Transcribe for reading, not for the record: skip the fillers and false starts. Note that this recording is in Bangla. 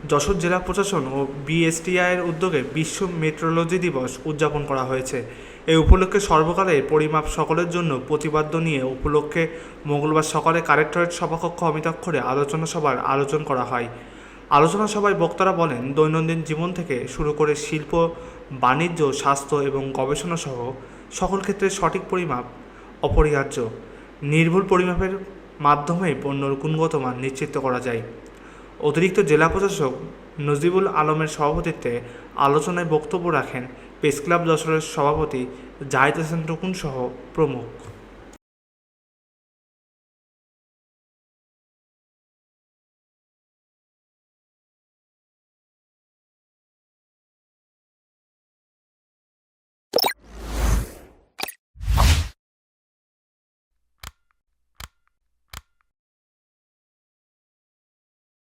যশোর জেলা প্রশাসন ও বিএসটিআইয়ের উদ্যোগে বিশ্ব মেট্রোলজি দিবস উদযাপন করা হয়েছে। এই উপলক্ষে সর্বকালের পরিমাপ সকলের জন্য প্রতিপাদ্য নিয়ে উপলক্ষে মঙ্গলবার সকালে কালেক্টরেট সভাকক্ষ অমিতাক্ষরে আলোচনা সভার আয়োজন করা হয়। আলোচনা সভায় বক্তারা বলেন, দৈনন্দিন জীবন থেকে শুরু করে শিল্প, বাণিজ্য, স্বাস্থ্য এবং গবেষণা সহ সকল ক্ষেত্রে সঠিক পরিমাপ অপরিহার্য। নির্ভুল পরিমাপের মাধ্যমেই পণ্যর গুণগত মান নিশ্চিত করা যায়। অতিরিক্ত জেলা প্রশাসক নজিবুল আলমের সভাপতিত্বে আলোচনায় বক্তব্য রাখেন প্রেসক্লাব যশোরের সভাপতি জাহিদ হাসান টুকুন সহ প্রমুখ।